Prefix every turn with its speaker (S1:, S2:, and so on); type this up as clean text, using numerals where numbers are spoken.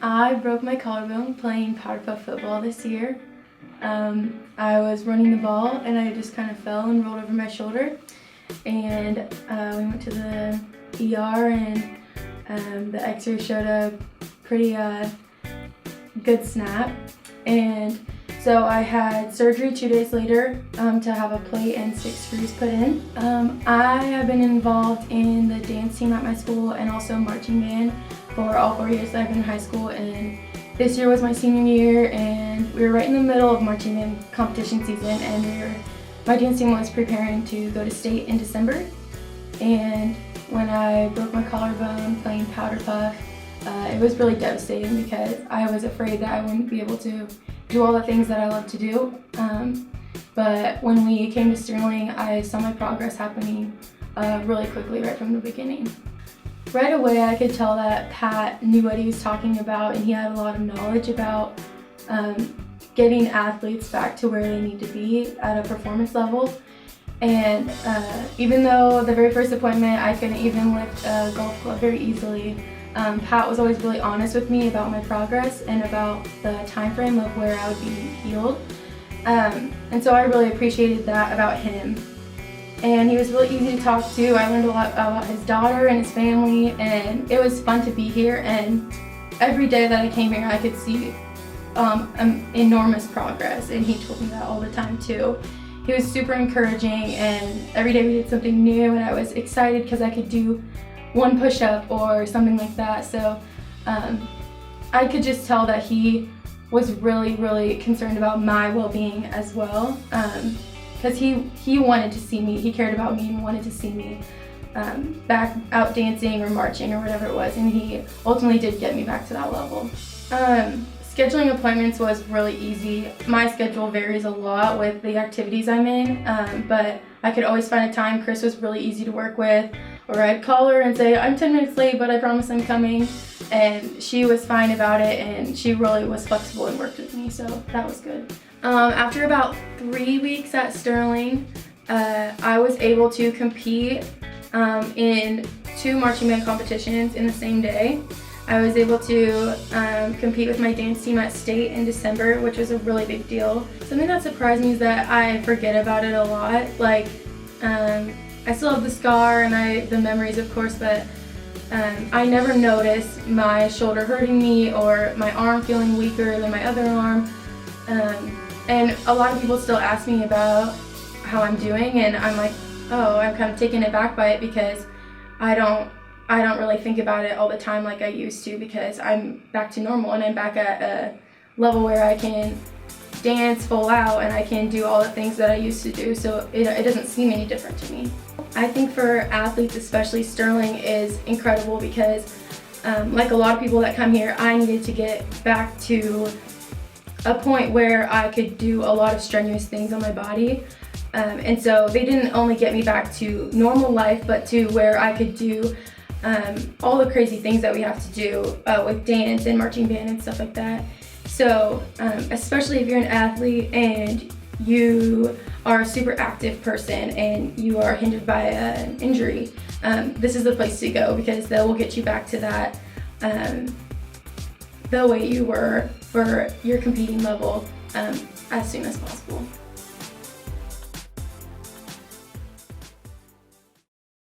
S1: I broke my collarbone playing powder puff football this year. I was running the ball and I just kind of fell and rolled over my shoulder. And we went to the ER and the x-ray showed a pretty good snap. And so I had surgery 2 days later to have a plate and 6 screws put in. I have been involved in the dance team at my school and also marching band for all 4 years that I've been in high school, and this year was my senior year and we were right in the middle of marching band competition season, and my dance team was preparing to go to state in December. And when I broke my collarbone playing powder puff, it was really devastating because I was afraid that I wouldn't be able to do all the things that I love to do. But when we came to Sterling, I saw my progress happening really quickly right from the beginning. Right away I could tell that Pat knew what he was talking about, and he had a lot of knowledge about getting athletes back to where they need to be at a performance level. And even though the very first appointment I couldn't even lift a golf club very easily, Pat was always really honest with me about my progress and about the time frame of where I would be healed. And so I really appreciated that about him. And he was really easy to talk to. I learned a lot about his daughter and his family, and it was fun to be here. And every day that I came here I could see enormous progress, and he told me that all the time too. He was super encouraging, and every day we did something new, and I was excited because I could do one push-up or something like that. So I could just tell that he was really, really concerned about my well-being as well, because he wanted to see me, he cared about me and wanted to see me back out dancing or marching or whatever it was, and he ultimately did get me back to that level. Scheduling appointments was really easy. My schedule varies a lot with the activities I'm in, but I could always find a time. Chris was really easy to work with, or I'd call her and say, I'm 10 minutes late, but I promise I'm coming. And she was fine about it, and she really was flexible and worked with me, so that was good. After about 3 weeks at Sterling, I was able to compete in 2 marching band competitions in the same day. I was able to compete with my dance team at state in December, which was a really big deal. Something that surprised me is that I forget about it a lot. Like, I still have the scar and the memories, of course, but I never noticed my shoulder hurting me or my arm feeling weaker than my other arm. And a lot of people still ask me about how I'm doing, and I'm like, oh, I'm kind of taken aback by it because I don't really think about it all the time like I used to, because I'm back to normal and I'm back at a level where I can dance full out and I can do all the things that I used to do, so it doesn't seem any different to me. I think for athletes especially, Sterling is incredible because like a lot of people that come here, I needed to get back to a point where I could do a lot of strenuous things on my body. And so they didn't only get me back to normal life, but to where I could do all the crazy things that we have to do with dance and marching band and stuff like that. So especially if you're an athlete and you are a super active person and you are hindered by an injury, this is the place to go, because they will get you back to that the way you were for your competing level as soon as possible.